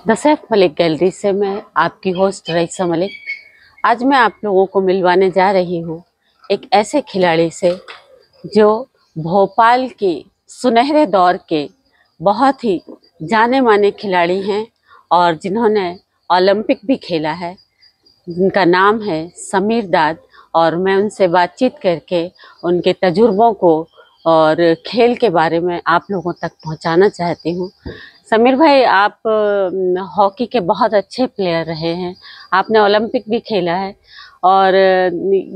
The Saif Malik gallery से मैं आपकी होस्ट रईसा मलिक। आज मैं आप लोगों को मिलवाने जा रही हूँ एक ऐसे खिलाड़ी से जो भोपाल के सुनहरे दौर के बहुत ही जाने माने खिलाड़ी हैं और जिन्होंने ओलंपिक भी खेला है। उनका नाम है समीर दाद और मैं उनसे बातचीत करके उनके तजुर्बों को और खेल के बारे में आप लोगों तक पहुंचाना चाहती हूं। समीर भाई, आप हॉकी के बहुत अच्छे प्लेयर रहे हैं, आपने ओलंपिक भी खेला है और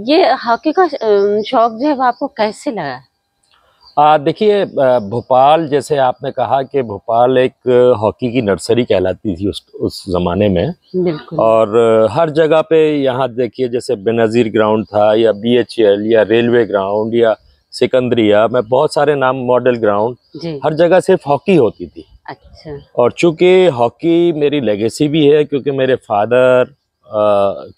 ये हॉकी का शौक जो है वो आपको कैसे लगा? देखिए, भोपाल जैसे आपने कहा कि भोपाल एक हॉकी की नर्सरी कहलाती थी उस ज़माने में। बिल्कुल। और हर जगह पे यहाँ देखिए जैसे बेनज़ीर ग्राउंड था या BHL या रेलवे ग्राउंड या सिकंदरिया में बहुत सारे नाम, मॉडल ग्राउंड, हर जगह सिर्फ हॉकी होती थी। अच्छा। और चूँकि हॉकी मेरी लेगेसी भी है क्योंकि मेरे फादर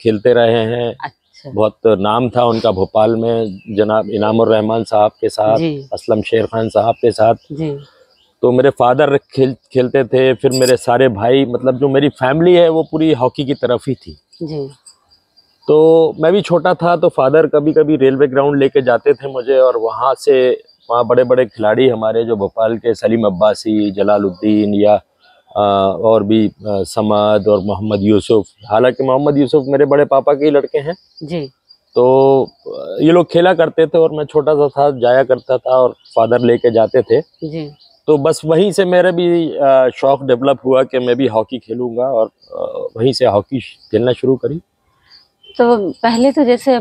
खेलते रहे हैं। अच्छा। बहुत नाम था उनका भोपाल में, जनाब इनामुर रहमान साहब के साथ, असलम शेर खान साहब के साथ जी। तो मेरे फादर खेलते थे, फिर मेरे सारे भाई, मतलब जो मेरी फैमिली है वो पूरी हॉकी की तरफ ही थी जी। तो मैं भी छोटा था तो फादर कभी कभी रेलवे ग्राउंड लेके जाते थे मुझे, और वहाँ बड़े बड़े खिलाड़ी हमारे जो भोपाल के, सलीम अब्बासी, जलालुद्दीन या और भी समद और मोहम्मद यूसुफ, हालांकि मोहम्मद यूसुफ मेरे बड़े पापा के ही लड़के हैं जी। तो ये लोग खेला करते थे और मैं छोटा सा था, जाया करता था और फादर लेके जाते थे जी। तो बस वहीं से मेरा भी शौक डेवलप हुआ कि मैं भी हॉकी खेलूंगा और वहीं से हॉकी खेलना शुरू करी। तो पहले तो जैसे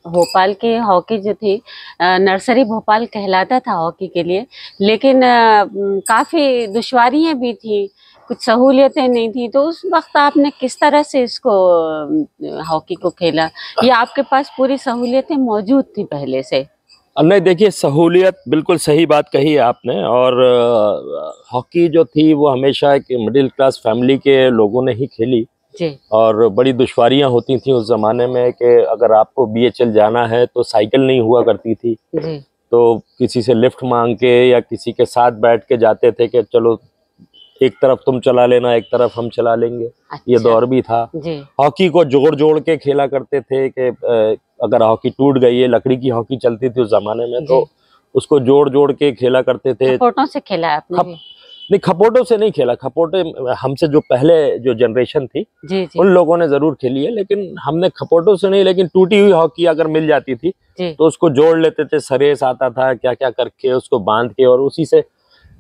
भोपाल की हॉकी जो थी, नर्सरी भोपाल कहलाता था हॉकी के लिए, लेकिन काफ़ी दुश्वारियाँ भी थी, कुछ सहूलियतें नहीं थी। तो उस वक्त आपने किस तरह से इसको हॉकी को खेला, या आपके पास पूरी सहूलियतें मौजूद थी पहले से? नहीं, देखिए, सहूलियत, बिल्कुल सही बात कही है आपने। और हॉकी जो थी वो हमेशा एक मिडिल क्लास फैमिली के लोगों ने ही खेली जी। और बड़ी दुश्वारियां होती थी उस ज़माने में कि अगर आपको BHL जाना है तो साइकिल नहीं हुआ करती थी जी। तो किसी से लिफ्ट मांग के या किसी के साथ बैठ के जाते थे कि चलो एक तरफ तुम चला लेना, एक तरफ हम चला लेंगे। अच्छा। ये दौर भी था जी। हॉकी को जोड़ जोड़ के खेला करते थे कि अगर हॉकी टूट गई है, लकड़ी की हॉकी चलती थी उस ज़माने में, तो उसको जोड़ जोड़ के खेला करते थे। खपोटों से खेला आपने? नहीं, खपोटों से नहीं खेला। खपोटे हमसे जो पहले जो जनरेशन थी जी। उन लोगों ने जरूर खेली है, लेकिन हमने खपोटों से नहीं, लेकिन टूटी हुई हॉकी अगर मिल जाती थी तो उसको जोड़ लेते थे, सरेस आता था, क्या क्या करके उसको बांध के, और उसी से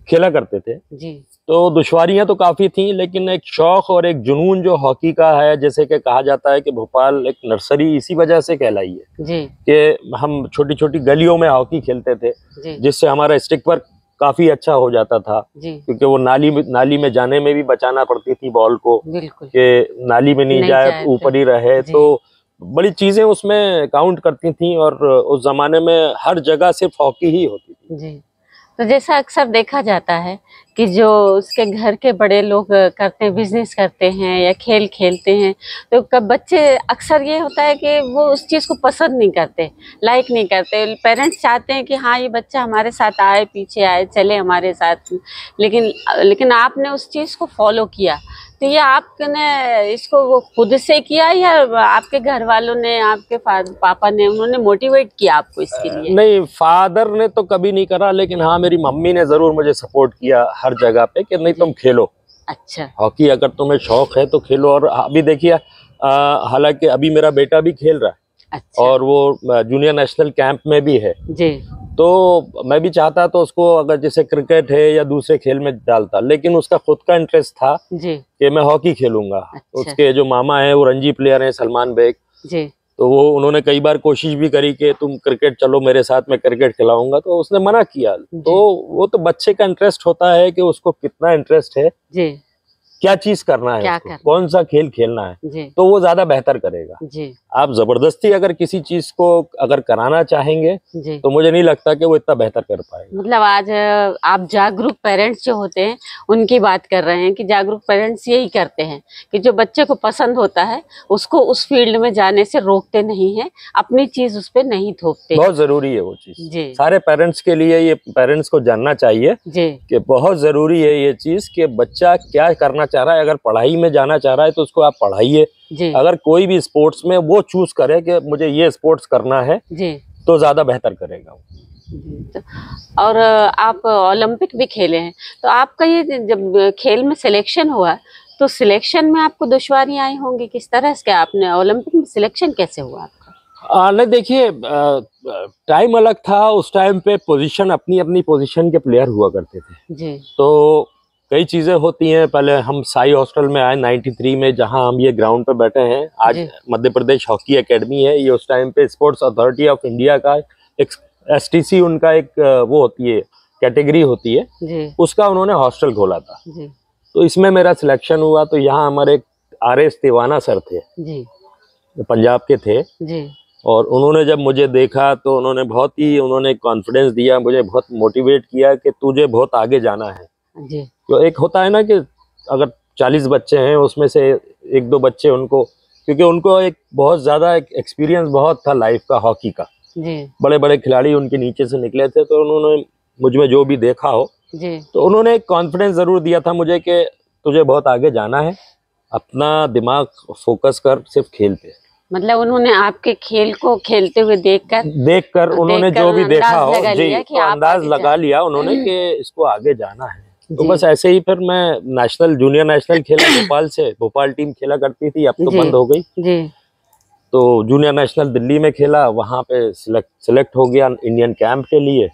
खेला करते थे जी। तो दुश्वारियां तो काफी थी, लेकिन एक शौक और एक जुनून जो हॉकी का है, जैसे कि कहा जाता है कि भोपाल एक नर्सरी इसी वजह से कहलाई है जी। कि हम छोटी छोटी गलियों में हॉकी खेलते थे जिससे हमारा स्टिक वर्क काफी अच्छा हो जाता था क्योंकि वो नाली में जाने में भी बचाना पड़ती थी बॉल को कि नाली में नहीं जाए, ऊपर ही रहे। तो बड़ी चीजें उसमें काउंट करती थी और उस जमाने में हर जगह सिर्फ हॉकी ही होती थी जी। तो जैसा अक्सर देखा जाता है कि जो उसके घर के बड़े लोग करते हैं, बिजनेस करते हैं या खेल खेलते हैं, तो कब बच्चे अक्सर ये होता है कि वो उस चीज़ को पसंद नहीं करते, लाइक नहीं करते। पेरेंट्स चाहते हैं कि हाँ ये बच्चा हमारे साथ आए, पीछे आए, चले हमारे साथ, लेकिन आपने उस चीज़ को फॉलो किया। तो ये आपने इसको वो खुद से किया या आपके घर वालों ने, आपके पापा ने, उन्होंने मोटिवेट किया आपको इसके लिए? नहीं, फादर ने तो कभी नहीं करा, लेकिन हाँ मेरी मम्मी ने जरूर मुझे सपोर्ट किया हर जगह पे कि नहीं तुम खेलो। अच्छा। हॉकी अगर तुम्हें शौक है तो खेलो। और अभी देखिए, हालांकि अभी मेरा बेटा भी खेल रहा है। अच्छा। और वो जूनियर नेशनल कैंप में भी है जी। तो मैं भी चाहता तो उसको अगर जैसे क्रिकेट है या दूसरे खेल में डालता, लेकिन उसका खुद का इंटरेस्ट था जी कि मैं हॉकी खेलूंगा। अच्छा। उसके जो मामा हैं वो रणजी प्लेयर हैं, सलमान बेग जी। तो वो उन्होंने कई बार कोशिश भी करी कि तुम क्रिकेट चलो मेरे साथ, मैं क्रिकेट खिलाऊंगा, तो उसने मना किया। तो वो तो बच्चे का इंटरेस्ट होता है कि उसको कितना इंटरेस्ट है जी, क्या चीज करना है, कौन सा खेल खेलना है, तो वो ज्यादा बेहतर करेगा जी। आप जबरदस्ती अगर किसी चीज को अगर कराना चाहेंगे तो मुझे नहीं लगता कि वो इतना बेहतर कर पाएगा। मतलब आज आप जागरूक पेरेंट्स जो होते हैं उनकी बात कर रहे हैं कि जागरूक पेरेंट्स यही करते हैं कि जो बच्चे को पसंद होता है उसको उस फील्ड में जाने से रोकते नहीं है, अपनी चीज उस पर नहीं थोपते। बहुत जरूरी है वो चीज सारे पेरेंट्स के लिए, ये पेरेंट्स को जानना चाहिए कि बहुत जरूरी है ये चीज कि बच्चा क्या करना चाह रहा है। अगर पढ़ाई में जाना चाह रहा है तो उसको आप पढ़ाइए, अगर कोई भी स्पोर्ट्स में वो चूज करे कि मुझे ये स्पोर्ट्स करना है तो ज्यादा बेहतर करेगा। और आप ओलंपिक भी खेले हैं, तो आपका ये जब खेल में सिलेक्शन हुआ तो सिलेक्शन में आपको दुश्वारियां आई होंगी, किस तरह से आपने ओलंपिक में सिलेक्शन कैसे हुआ आपका? नहीं देखिए, टाइम अलग था उस टाइम पे, पोजीशन अपनी अपनी पोजीशन के प्लेयर हुआ करते थे जी। तो कई चीजें होती हैं। पहले हम साई हॉस्टल में आए 93 में, जहां हम ये ग्राउंड पे बैठे हैं आज। मध्य प्रदेश हॉकी एकेडमी है ये, उस टाइम पे स्पोर्ट्स अथॉरिटी ऑफ इंडिया का एक STC उनका एक वो होती है, कैटेगरी होती है जी। उसका उन्होंने हॉस्टल खोला था जी। तो इसमें मेरा सिलेक्शन हुआ। तो यहाँ हमारे RS तिवाना सर थे जी, पंजाब के थे जी। और उन्होंने जब मुझे देखा तो उन्होंने बहुत ही कॉन्फिडेंस दिया, मुझे बहुत मोटिवेट किया कि तुझे बहुत आगे जाना है जी। तो एक होता है ना कि अगर 40 बच्चे हैं उसमें से 1-2 बच्चे उनको, क्योंकि उनको एक बहुत ज्यादा एक्सपीरियंस बहुत था लाइफ का, हॉकी का जी। बड़े बड़े खिलाड़ी उनके नीचे से निकले थे, तो उन्होंने मुझ में जो भी देखा हो जी। तो उन्होंने एक कॉन्फिडेंस जरूर दिया था मुझे कि तुझे बहुत आगे जाना है, अपना दिमाग फोकस कर सिर्फ खेल पे। मतलब उन्होंने आपके खेल को खेलते हुए देखकर उन्होंने जो भी देखा हो जी, तो अंदाज लगा लिया उन्होंने कि इसको आगे जाना है। तो बस ऐसे ही फिर मैं जूनियर नेशनल खेला भोपाल से, भोपाल टीम खेला करती थी, अब तो बंद हो गई जी। तो जूनियर नेशनल दिल्ली में खेला, वहां पे सिलेक्ट हो गया इंडियन कैंप के लिए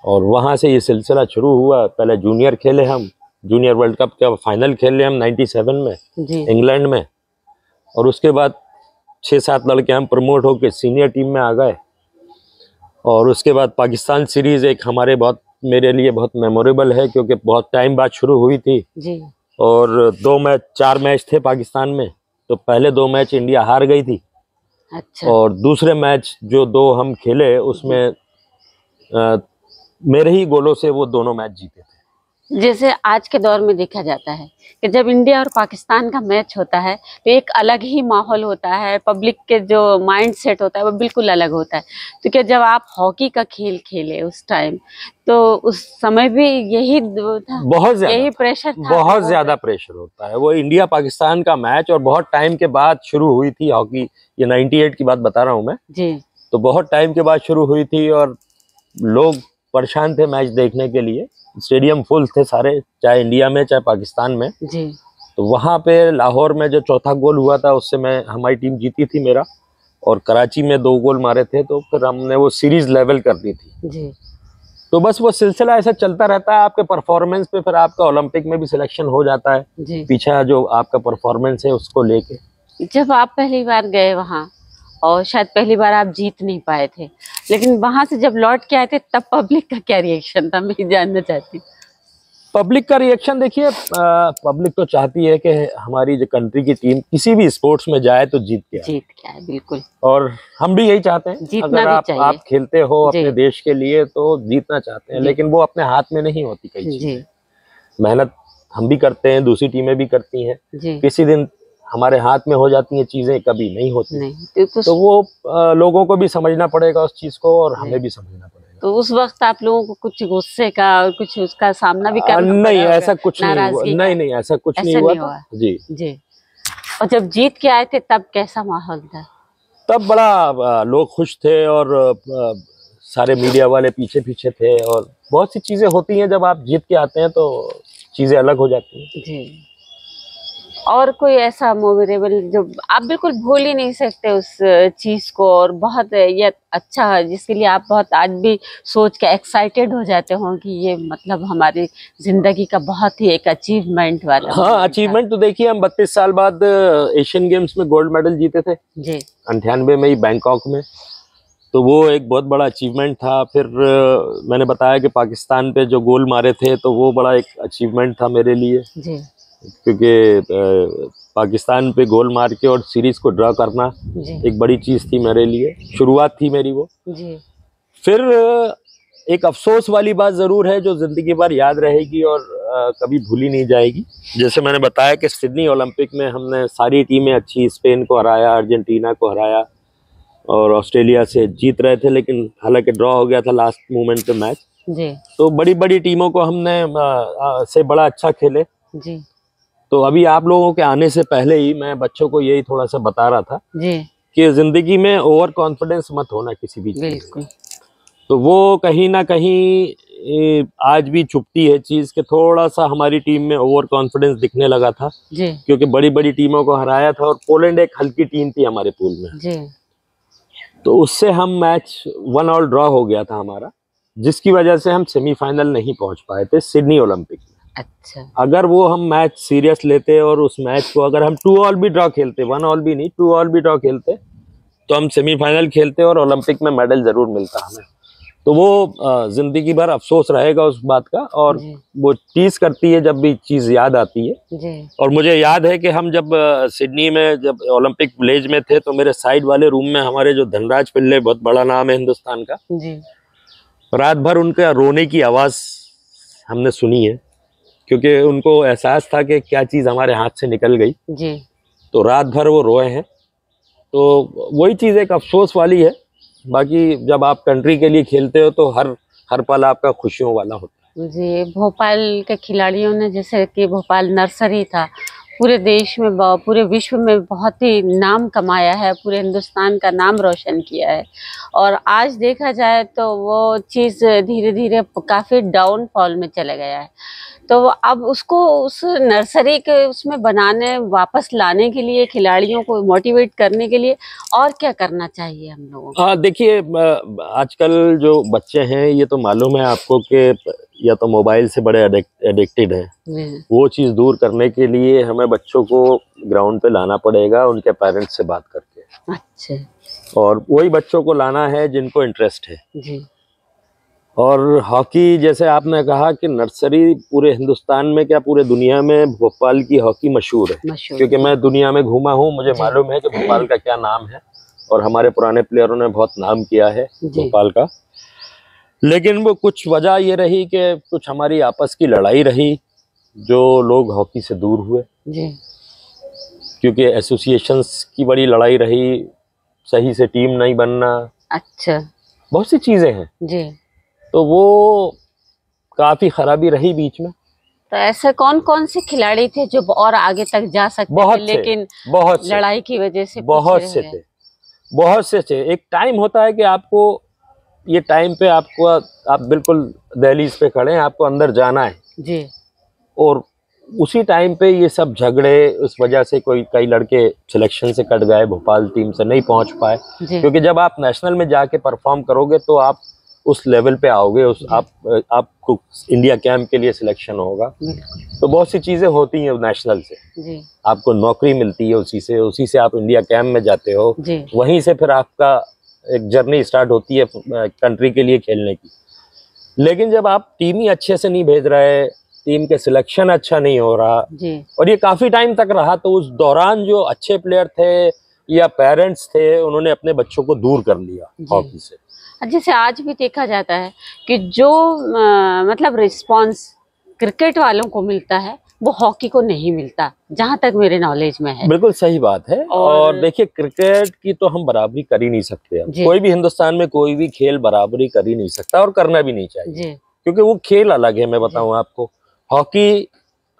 और वहां से ये सिलसिला शुरू हुआ। पहले जूनियर खेले हम, जूनियर वर्ल्ड कप का फाइनल खेले हम 97 में इंग्लैंड में, और उसके बाद 6-7 लड़के हम प्रमोट होकर सीनियर टीम में आ गए। और उसके बाद पाकिस्तान सीरीज एक हमारे बहुत, मेरे लिए बहुत मेमोरेबल है क्योंकि बहुत टाइम बाद शुरू हुई थी जी। और 4 मैच थे पाकिस्तान में, तो पहले 2 मैच इंडिया हार गई थी। अच्छा। और दूसरे मैच जो 2 हम खेले उसमें मेरे ही गोलों से वो दोनों मैच जीते थे। जैसे आज के दौर में देखा जाता है कि जब इंडिया और पाकिस्तान का मैच होता है तो एक अलग ही माहौल होता है, पब्लिक के जो माइंड सेट होता है वो बिल्कुल अलग होता है। तो क्या जब आप हॉकी का खेल खेले उस टाइम, तो उस समय भी यही था, बहुत ज्यादा यही प्रेशर था? बहुत ज्यादा प्रेशर होता है वो इंडिया पाकिस्तान का मैच, और बहुत टाइम के बाद शुरू हुई थी हॉकी, ये 98 की बात बता रहा हूँ मैं जी। तो बहुत टाइम के बाद शुरू हुई थी और लोग परेशान थे मैच देखने के लिए, स्टेडियम फुल थे सारे, चाहे इंडिया में चाहे पाकिस्तान में जी। तो वहां पे लाहौर में जो चौथा गोल हुआ था उससे हमारी टीम जीती थी मेरा, और कराची में 2 गोल मारे थे, तो फिर हमने वो सीरीज लेवल कर दी थी जी। तो बस वो सिलसिला ऐसा चलता रहता है, आपके परफॉर्मेंस पे फिर आपका ओलंपिक में भी सिलेक्शन हो जाता है जी। पीछे जो आपका परफॉर्मेंस है उसको लेके। जब आप पहली बार गए वहाँ और शायद पहली बार आप जीत नहीं पाए थे, लेकिन वहां से जब लौट के आए थे तब पब्लिक का क्या रिएक्शन था, मैं जानना चाहती हूँ। पब्लिक का रिएक्शन देखिए, पब्लिक तो चाहती है कि हमारी जो कंट्री की टीम किसी भी स्पोर्ट्स में जाए तो जीत के आए बिल्कुल, और हम भी यही चाहते हैं। जीतना अगर आप खेलते हो अपने देश के लिए तो जीतना चाहते हैं, लेकिन वो अपने हाथ में नहीं होती कई चीजें। मेहनत हम भी करते हैं, दूसरी टीमें भी करती हैं, किसी दिन हमारे हाथ में हो जाती हैं चीजें, कभी नहीं होती तो वो लोगों को भी समझना पड़ेगा उस चीज को, और हमें भी समझना पड़ेगा। तो उस वक्त आप लोगों को कुछ गुस्से का और कुछ उसका सामना भी करना नहीं, ऐसा कुछ नहीं हुआ। नहीं, ऐसा कुछ नहीं हुआ जी जी। और जब जीत के आए थे तब कैसा माहौल था? तब बड़ा लोग खुश थे, और सारे मीडिया वाले पीछे पीछे थे, और बहुत सी चीजें होती हैं जब आप जीत के आते हैं तो चीजें अलग हो जाती हैं जी। और कोई ऐसा मेमोरेबल जो आप बिल्कुल भूल ही नहीं सकते उस चीज को, और बहुत ये अच्छा है जिसके लिए आप बहुत आज भी सोच के एक्साइटेड हो जाते हो कि ये मतलब हमारी जिंदगी का बहुत ही एक अचीवमेंट वाला? हाँ, अचीवमेंट तो देखिए, हम 32 साल बाद एशियन गेम्स में गोल्ड मेडल जीते थे जी, 98 में ही बैंकॉक में, तो वो एक बहुत बड़ा अचीवमेंट था। फिर मैंने बताया कि पाकिस्तान पे जो गोल मारे थे तो वो बड़ा एक अचीवमेंट था मेरे लिए जी। क्योंकि पाकिस्तान पे गोल मार के और सीरीज को ड्रा करना एक बड़ी चीज थी मेरे लिए, शुरुआत थी मेरी वो जी। फिर एक अफसोस वाली बात जरूर है जो जिंदगी भर याद रहेगी और कभी भूली नहीं जाएगी। जैसे मैंने बताया कि सिडनी ओलंपिक में हमने सारी टीमें अच्छी, स्पेन को हराया, अर्जेंटीना को हराया और ऑस्ट्रेलिया से जीत रहे थे, लेकिन हालांकि ड्रॉ हो गया था लास्ट मोमेंट पे मैच जी। तो बड़ी बड़ी टीमों को हमने से बड़ा अच्छा खेले जी। तो अभी आप लोगों के आने से पहले ही मैं बच्चों को यही थोड़ा सा बता रहा था जी। कि जिंदगी में ओवर कॉन्फिडेंस मत होना किसी भी चीज में। तो वो कहीं ना कहीं आज भी छुपती है चीज के, थोड़ा सा हमारी टीम में ओवर कॉन्फिडेंस दिखने लगा था जी। क्योंकि बड़ी बड़ी टीमों को हराया था और पोलैंड एक हल्की टीम थी हमारे पूल में जी। तो उससे हम मैच 1-1 ड्रॉ हो गया था हमारा, जिसकी वजह से हम सेमीफाइनल नहीं पहुंच पाए थे सिडनी ओलंपिक में। अच्छा, अगर वो हम मैच सीरियस लेते और उस मैच को अगर हम 2-2 भी ड्रॉ खेलते, 1-1 भी नहीं 2-2 भी ड्रॉ खेलते, तो हम सेमीफाइनल खेलते और ओलंपिक में मेडल जरूर मिलता हमें। तो वो जिंदगी भर अफसोस रहेगा उस बात का, और वो टीज करती है जब भी चीज याद आती है जी। और मुझे याद है कि हम जब सिडनी में जब ओलंपिक विलेज में थे तो मेरे साइड वाले रूम में हमारे जो धनराज पिल्ले, बहुत बड़ा नाम है हिंदुस्तान का जी। रात भर उनका रोने की आवाज हमने सुनी है, क्योंकि उनको एहसास था कि क्या चीज हमारे हाथ से निकल गई जी। तो रात भर वो रोए हैं। तो वही चीज एक अफसोस वाली है। बाकी जब आप कंट्री के लिए खेलते हो तो हर पल आपका खुशियों वाला होता है जी। भोपाल के खिलाड़ियों ने, जैसे कि भोपाल नर्सरी था, पूरे देश में, पूरे विश्व में बहुत ही नाम कमाया है, पूरे हिंदुस्तान का नाम रोशन किया है। और आज देखा जाए तो वो चीज़ धीरे धीरे काफ़ी डाउनफॉल में चला गया है। तो अब उसको उस नर्सरी के उसमें बनाने, वापस लाने के लिए, खिलाड़ियों को मोटिवेट करने के लिए और क्या करना चाहिए हम लोगों को? हाँ, देखिए आजकल जो बच्चे हैं ये तो मालूम है आपको कि या तो मोबाइल से बड़े एडिक्टेड हैं। वो चीज़ दूर करने के लिए हमें बच्चों को ग्राउंड पे लाना पड़ेगा उनके पेरेंट्स से बात करके। अच्छा। और वही बच्चों को लाना है जिनको इंटरेस्ट है जी। और हॉकी, जैसे आपने कहा कि नर्सरी पूरे हिंदुस्तान में, क्या पूरे दुनिया में भोपाल की हॉकी मशहूर है, क्योंकि मैं दुनिया में घूमा हूँ, मुझे मालूम है कि भोपाल का क्या नाम है और हमारे पुराने प्लेयरों ने बहुत नाम किया है भोपाल का। लेकिन वो कुछ वजह ये रही कि कुछ हमारी आपस की लड़ाई रही, जो लोग हॉकी से दूर हुए जी। क्योंकि एसोसिएशंस की बड़ी लड़ाई रही, सही से टीम नहीं बनना, अच्छा, बहुत सी चीजें हैं जी। तो वो काफी खराबी रही बीच में। तो ऐसे कौन कौन से खिलाड़ी थे जो और आगे तक जा सकते थे, लेकिन बहुत लड़ाई की वजह से? बहुत से थे। एक टाइम होता है कि आपको, ये टाइम पे आपको, आप बिल्कुल दहलीज पे खड़े हैं, आपको अंदर जाना है जी। और उसी टाइम पे ये सब झगड़े, उस वजह से कई लड़के सिलेक्शन से कट गए, भोपाल टीम से नहीं पहुंच पाए, क्योंकि जब आप नेशनल में जाके परफॉर्म करोगे तो आप उस लेवल पे आओगे, आपको इंडिया कैंप के लिए सिलेक्शन होगा। तो बहुत सी चीजें होती हैं नेशनल से जी। आपको नौकरी मिलती है उसी से आप इंडिया कैंप में जाते हो, वहीं से फिर आपका एक जर्नी स्टार्ट होती है कंट्री के लिए खेलने की। लेकिन जब आप टीम ही अच्छे से नहीं भेज रहे, टीम के सिलेक्शन अच्छा नहीं हो रहा जी। और ये काफी टाइम तक रहा, तो उस दौरान जो अच्छे प्लेयर थे या पेरेंट्स थे, उन्होंने अपने बच्चों को दूर कर लिया हॉकी से। जैसे आज भी देखा जाता है कि जो मतलब रिस्पांस क्रिकेट वालों को मिलता है वो हॉकी को नहीं मिलता, जहां तक मेरे नॉलेज में है। बिल्कुल सही बात है। और देखिए, क्रिकेट की तो हम बराबरी कर ही नहीं सकते। कोई भी हिंदुस्तान में कोई भी खेल बराबरी कर ही नहीं सकता और करना भी नहीं चाहिए, क्योंकि वो खेल अलग है। मैं बताऊं आपको, हॉकी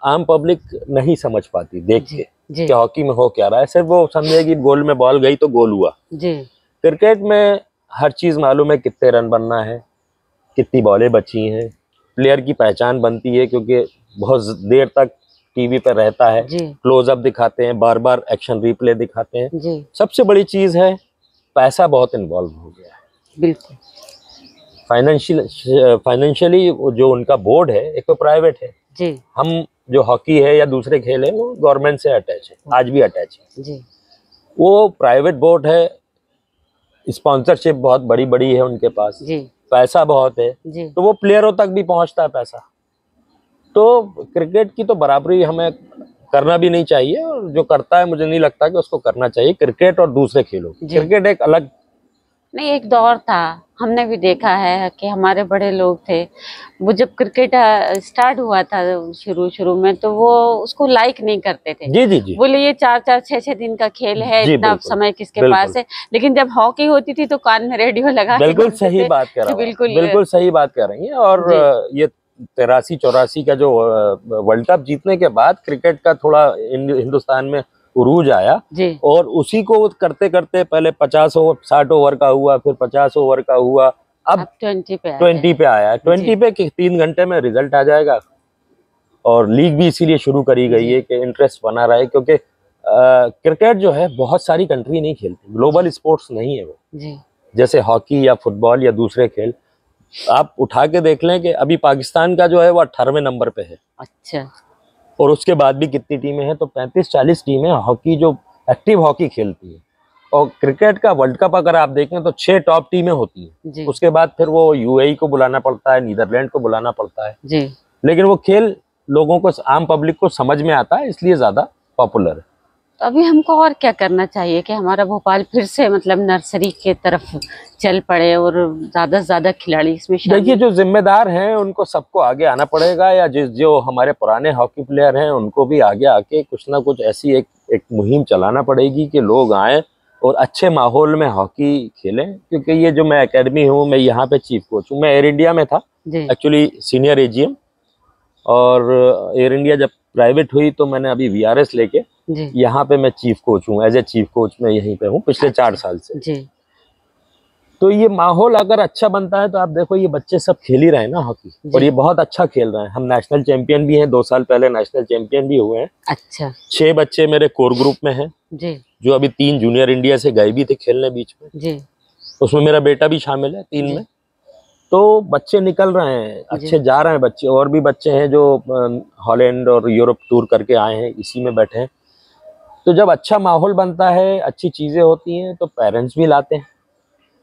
आम पब्लिक नहीं समझ पाती देख के कि हॉकी में हो क्या रहा है। सिर्फ वो समझेगी गोल में बॉल गई तो गोल हुआ। क्रिकेट में हर चीज मालूम है, कितने रन बनना है, कितनी बॉलें बची हैं, प्लेयर की पहचान बनती है, क्योंकि बहुत देर तक टीवी पर रहता है, क्लोजअप दिखाते हैं, बार बार एक्शन रिप्ले दिखाते हैं। सबसे बड़ी चीज है पैसा बहुत इन्वॉल्व हो गया है। बिल्कुल फाइनेंशियली जो उनका बोर्ड है, एक तो प्राइवेट है जी। हम जो हॉकी है या दूसरे खेल है वो गवर्नमेंट से अटैच है, आज भी अटैच है जी। वो प्राइवेट बोर्ड है, स्पॉन्सरशिप बहुत बड़ी बड़ी है उनके पास जी। पैसा बहुत है जी। तो वो प्लेयरों तक भी पहुंचता है पैसा। तो क्रिकेट की तो बराबरी हमें करना भी नहीं चाहिए, और जो करता है मुझे नहीं लगता कि उसको करना चाहिए। क्रिकेट और दूसरे खेलों, क्रिकेट एक अलग नहीं, एक दौर था, हमने भी देखा है कि हमारे बड़े लोग थे, वो जब क्रिकेट स्टार्ट हुआ था शुरू में, तो वो उसको लाइक नहीं करते थे। जी जी जी, बोले ये 4-4 6-6 दिन का खेल है, इतना समय किसके पास है। लेकिन जब हॉकी होती थी तो कान में रेडियो लगा, बिल्कुल सही बात कर रहा हूं, बिल्कुल सही बात कर रही हैं। और ये 83-84 का जो वर्ल्ड कप जीतने के बाद क्रिकेट का थोड़ा हिंदुस्तान में उरूज आया, और उसी को करते करते पहले 50 ओवर 60 ओवर का हुआ, फिर 50 ओवर का हुआ, अब 20 पे आया। 20 पे 3 घंटे में रिजल्ट आ जाएगा। और लीग भी इसीलिए शुरू करी गई है कि इंटरेस्ट बना रहे, क्योंकि क्रिकेट जो है बहुत सारी कंट्री नहीं खेलती, ग्लोबल स्पोर्ट्स नहीं है वो जैसे हॉकी या फुटबॉल या दूसरे खेल। आप उठा के देख लें कि अभी पाकिस्तान का जो है वो 18वें नंबर पे है। अच्छा। और उसके बाद भी कितनी टीमें हैं, तो 35-40 टीमें हॉकी जो एक्टिव हॉकी खेलती है। और क्रिकेट का वर्ल्ड कप अगर आप देखें तो 6 टॉप टीमें होती हैं, उसके बाद फिर वो यूएई को बुलाना पड़ता है, नीदरलैंड को बुलाना पड़ता है। लेकिन वो खेल लोगों को, आम पब्लिक को समझ में आता है, इसलिए ज्यादा पॉपुलर है। तो अभी हमको और क्या करना चाहिए कि हमारा भोपाल फिर से मतलब नर्सरी के तरफ चल पड़े और ज्यादा से ज्यादा खिलाड़ी इसमें शामिल? देखिए, जो जिम्मेदार हैं उनको सबको आगे आना पड़ेगा, या जो हमारे पुराने हॉकी प्लेयर हैं उनको भी आगे आके कुछ ना कुछ ऐसी एक मुहिम चलाना पड़ेगी कि लोग आए और अच्छे माहौल में हॉकी खेलें। क्योंकि ये जो मैं एकेडमी हूँ, मैं यहाँ पे चीफ कोच हूँ। मैं एयर इंडिया में था एक्चुअली, सीनियर एजीएम, और एयर इंडिया जब प्राइवेट हुई तो मैंने अभी वीआरएस लेके यहाँ पे मैं चीफ कोच हूँ। एज ए चीफ कोच मैं यहीं पे हूँ पिछले 4 साल से। तो ये माहौल अगर अच्छा बनता है तो आप देखो, ये बच्चे सब खेल ही रहे हैं ना हॉकी, और ये बहुत अच्छा खेल रहे हैं। हम नेशनल चैंपियन भी हैं, 2 साल पहले नेशनल चैंपियन भी हुए हैं। अच्छा। 6 बच्चे मेरे कोर ग्रुप में हैं, जो अभी 3 जूनियर इंडिया से गए भी थे खेलने बीच में। उसमें मेरा बेटा भी शामिल है 3 में। तो बच्चे निकल रहे हैं, अच्छे जा रहे हैं बच्चे। और भी बच्चे हैं जो हॉलैंड और यूरोप टूर करके आए हैं, इसी में बैठे हैं। तो जब अच्छा माहौल बनता है, अच्छी चीजें होती हैं, तो पेरेंट्स भी लाते हैं।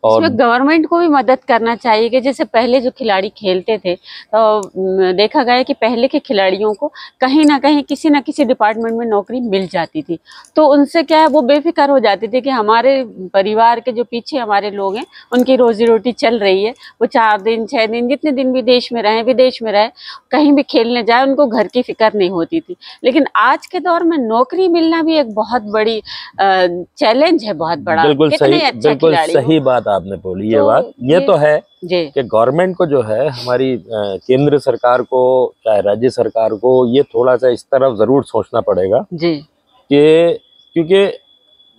और इसमें गवर्नमेंट को भी मदद करना चाहिए कि जैसे पहले जो खिलाड़ी खेलते थे, तो देखा गया कि पहले के खिलाड़ियों को कहीं ना कहीं किसी न किसी डिपार्टमेंट में नौकरी मिल जाती थी। तो उनसे क्या है, वो बेफिक्र हो जाते थे कि हमारे परिवार के जो पीछे हमारे लोग हैं उनकी रोजी रोटी चल रही है। वो 4 दिन 6 दिन जितने दिन विदेश में रहे, कहीं भी खेलने जाए, उनको घर की फिक्र नहीं होती थी। लेकिन आज के दौर में नौकरी मिलना भी एक बहुत बड़ी चैलेंज है, बहुत बड़ा। बिल्कुल सही बात आपने बोली। ये बात ये तो है कि गवर्नमेंट को जो है, हमारी केंद्र सरकार को चाहे राज्य सरकार को, ये थोड़ा सा इस तरफ जरूर सोचना पड़ेगा कि क्योंकि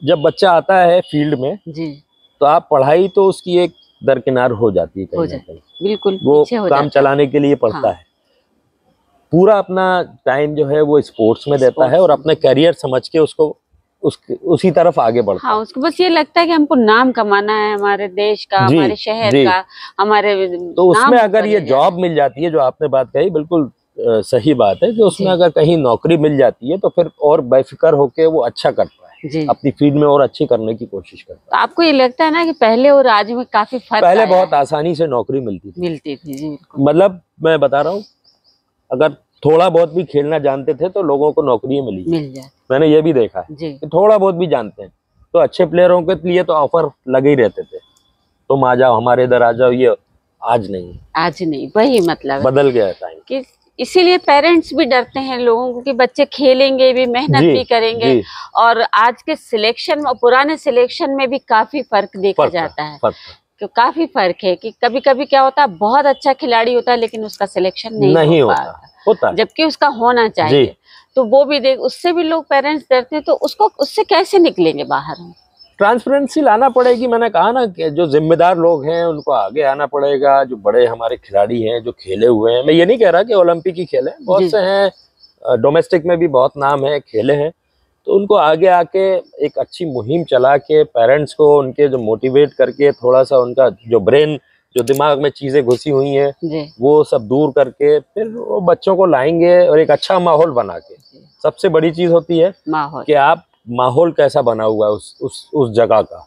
जब बच्चा आता है फील्ड में तो आप पढ़ाई तो उसकी एक दरकिनार हो जाती है, कहीं ना कहीं बिल्कुल वो काम चलाने के लिए पढ़ता है। पूरा अपना टाइम जो है वो स्पोर्ट्स में देता है, और अपने करियर समझ के उसको उसी तरफ आगे बढ़ता है। उसको बस ये लगता है कि हमको नाम कमाना है हमारे देश का, हमारे शहर का, हमारे। तो उसमें अगर ये जॉब मिल जाती है, जो आपने बात कही, बिल्कुल सही बात है कि उसमें अगर कहीं नौकरी मिल जाती है तो फिर और बेफिक्र होके वो अच्छा करता है, अपनी फील्ड में और अच्छी करने की कोशिश करता है। तो आपको ये लगता है ना कि पहले और आज में काफी फर्क? पहले बहुत आसानी से नौकरी मिलती थी। मतलब मैं बता रहा हूँ, अगर थोड़ा बहुत भी खेलना जानते थे तो लोगों को नौकरी मिल जाए। मैंने ये भी देखा है कि थोड़ा बहुत भी जानते हैं तो अच्छे प्लेयरों के लिए तो ऑफर लगे ही रहते थे, तुम आ जाओ, हमारे इधर आ जाओ। ये आज नहीं, वही मतलब बदल गया टाइम कि इसीलिए पेरेंट्स भी डरते हैं लोगों को कि बच्चे खेलेंगे भी, मेहनत भी करेंगे। और आज के सिलेक्शन और पुराने सिलेक्शन में भी काफी फर्क देखा जाता है। काफी फर्क है कि कभी कभी क्या होता है, बहुत अच्छा खिलाड़ी होता है लेकिन उसका सिलेक्शन नहीं होता, जबकि उसका होना चाहिए। तो वो भी उससे भी लोग पेरेंट्स डरते हैं। तो उससे कैसे निकलेंगे बाहर? ट्रांसपेरेंसी लाना पड़ेगी। मैंने कहा ना कि जो जिम्मेदार लोग हैं उनको आगे आना पड़ेगा। जो बड़े हमारे खिलाड़ी हैं जो खेले हुए हैं, मैं ये नहीं कह रहा कि ओलंपिक ही खेले, बहुत से हैं, डोमेस्टिक में भी बहुत नाम है, खेले हैं, तो उनको आगे आके एक अच्छी मुहिम चला के पेरेंट्स को उनके जो मोटिवेट करके, थोड़ा सा उनका जो ब्रेन, जो दिमाग में चीजें घुसी हुई हैं, वो सब दूर करके फिर वो बच्चों को लाएंगे और एक अच्छा माहौल बना के। सबसे बड़ी चीज होती है कि आप माहौल कैसा बना हुआ है उस जगह का।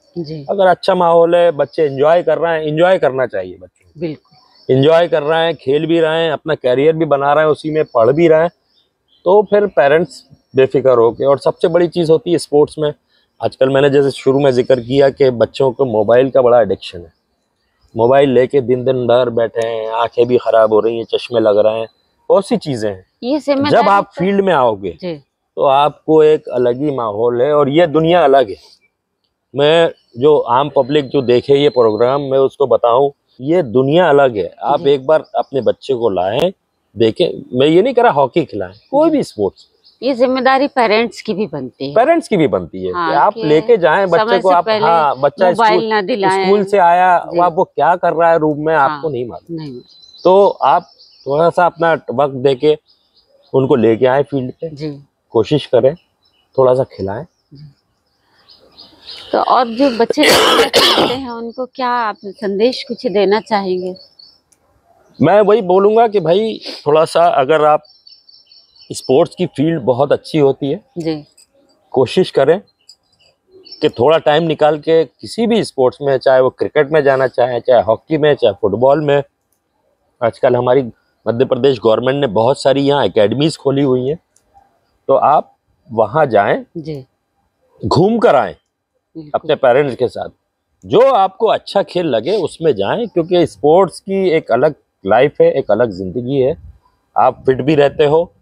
अगर अच्छा माहौल है, बच्चे एंजॉय कर रहे हैं, एंजॉय करना चाहिए बच्चों, बिल्कुल एंजॉय कर रहे हैं, खेल भी रहे हैं, अपना कैरियर भी बना रहे हैं, उसी में पढ़ भी रहे हैं, तो फिर पेरेंट्स बेफिक्र होके। और सबसे बड़ी चीज़ होती है स्पोर्ट्स में, आजकल मैंने जैसे शुरू में जिक्र किया कि बच्चों को मोबाइल का बड़ा एडिक्शन है। मोबाइल लेके दिन दिन भर बैठे हैं, आंखें भी खराब हो रही हैं, चश्मे लग रहे हैं, बहुत सी चीजें हैं। ये जब आप फील्ड में आओगे तो आपको एक अलग ही माहौल है और ये दुनिया अलग है। मैं जो आम पब्लिक जो देखे ये प्रोग्राम, मैं उसको बताऊं ये दुनिया अलग है। आप एक बार अपने बच्चे को लाएं, देखें। मैं ये नहीं कह रहा हॉकी खिलाएं, कोई भी स्पोर्ट्स। ये जिम्मेदारी पेरेंट्स की भी बनती है। पेरेंट्स की भी बनती है हाँ, कि आप लेके जाएं बच्चे को। आप बच्चा स्कूल से आया, अब वो क्या कर रहा है रूम में, आपको नहीं मालूम। तो आप थोड़ा सा अपना वक्त देके उनको लेके आए फील्ड पे, कोशिश करें थोड़ा सा खिलाएं। तो और जो बच्चे खेलते हैं उनको क्या आप संदेश कुछ देना चाहेंगे? मैं वही बोलूंगा कि भाई थोड़ा सा, अगर आप स्पोर्ट्स की फील्ड बहुत अच्छी होती है जी, कोशिश करें कि थोड़ा टाइम निकाल के किसी भी स्पोर्ट्स में, चाहे वो क्रिकेट में जाना चाहे, चाहे हॉकी में, चाहे फुटबॉल में। आजकल हमारी मध्य प्रदेश गवर्नमेंट ने बहुत सारी यहाँ एकेडमीज खोली हुई हैं, तो आप वहाँ जाएं, घूम कर आएं अपने पेरेंट्स के साथ। जो आपको अच्छा खेल लगे उसमें जाएं, क्योंकि स्पोर्ट्स की एक अलग लाइफ है, एक अलग जिंदगी है। आप फिट भी रहते हो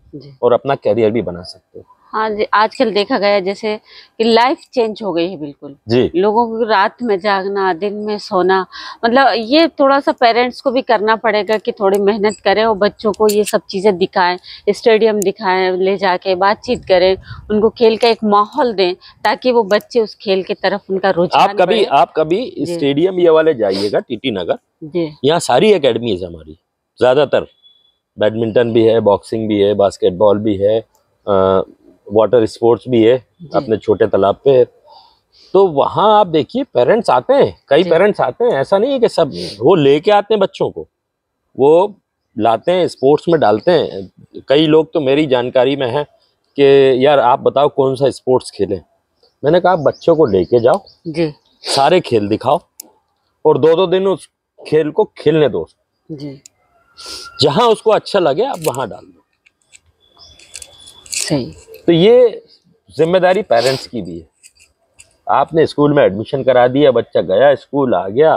और अपना कैरियर भी बना सकते हो। हाँ जी, आजकल देखा गया जैसे कि लाइफ चेंज हो गई है बिल्कुल जी। लोगों को रात में जागना, दिन में सोना, मतलब ये थोड़ा सा पेरेंट्स को भी करना पड़ेगा कि थोड़ी मेहनत करें और बच्चों को ये सब चीजें दिखाएं, स्टेडियम दिखाएं, ले जाके बातचीत करें, उनको खेल का एक माहौल दें ताकि वो बच्चे उस खेल की तरफ उनका रुझान। आप कभी स्टेडियम ये वाले जाइएगा, टीटी नगर, यहाँ सारी अकेडमीज हमारी, ज्यादातर बैडमिंटन भी है, बॉक्सिंग भी है, बास्केटबॉल भी है, वाटर स्पोर्ट्स भी है अपने छोटे तालाब पे। तो वहाँ आप देखिए पेरेंट्स आते हैं, कई पेरेंट्स आते हैं, ऐसा नहीं है कि सब, वो लेके आते हैं बच्चों को, वो लाते हैं, स्पोर्ट्स में डालते हैं। कई लोग तो मेरी जानकारी में है कि यार आप बताओ कौन सा स्पोर्ट्स खेलें। मैंने कहा बच्चों को लेके जाओ जी, सारे खेल दिखाओ और 2-2 दिन उस खेल को खेलने दो जी। जहां उसको अच्छा लगे आप वहां डाल दो। सही। तो ये जिम्मेदारी पेरेंट्स की भी है। आपने स्कूल में एडमिशन करा दिया, बच्चा गया स्कूल, आ गया,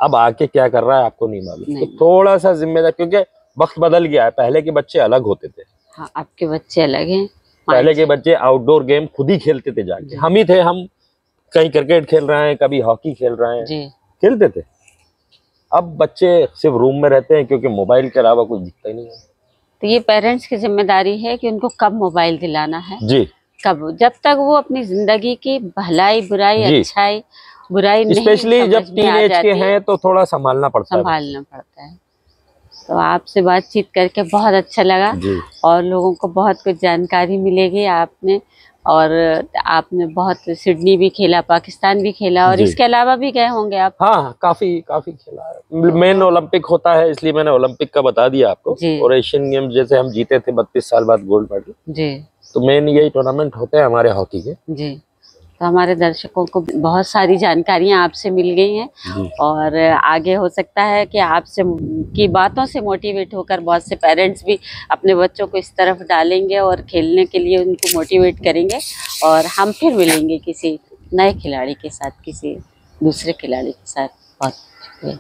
अब आके क्या कर रहा है आपको नहीं मालूम। तो थोड़ा सा जिम्मेदार, क्योंकि वक्त बदल गया है, पहले के बच्चे अलग होते थे। हाँ, आपके बच्चे अलग हैं। पहले के बच्चे आउटडोर गेम खुद ही खेलते थे जाके। हम ही थे, हम कहीं क्रिकेट खेल रहे हैं, कभी हॉकी खेल रहे हैं, खेलते थे। अब बच्चे सिर्फ रूम में रहते हैं क्योंकि मोबाइल के अलावा कुछ दिखता ही नहीं है। तो ये पेरेंट्स की जिम्मेदारी है कि उनको कब मोबाइल दिलाना है जी, कब, जब तक वो अपनी जिंदगी की भलाई बुराई, अच्छाई बुराई नहीं, स्पेशली जब टीनेज के हैं तो थोड़ा संभालना पड़ता है। तो आपसे बातचीत करके बहुत अच्छा लगा और लोगों को बहुत कुछ जानकारी मिलेगी। आपने बहुत सिडनी भी खेला, पाकिस्तान भी खेला और इसके अलावा भी गए होंगे आप? हाँ, काफी खेला है। मेन ओलंपिक होता है इसलिए मैंने ओलंपिक का बता दिया आपको। और एशियन गेम जैसे हम जीते थे 32 साल बाद गोल्ड मेडल जी, तो मेन यही टूर्नामेंट होते हैं हमारे हॉकी के जी। तो हमारे दर्शकों को बहुत सारी जानकारियां आपसे मिल गई हैं और आगे हो सकता है कि आपसे की बातों से मोटिवेट होकर बहुत से पेरेंट्स भी अपने बच्चों को इस तरफ डालेंगे और खेलने के लिए उनको मोटिवेट करेंगे। और हम फिर मिलेंगे किसी नए खिलाड़ी के साथ, किसी दूसरे खिलाड़ी के साथ। बहुत शुक्रिया।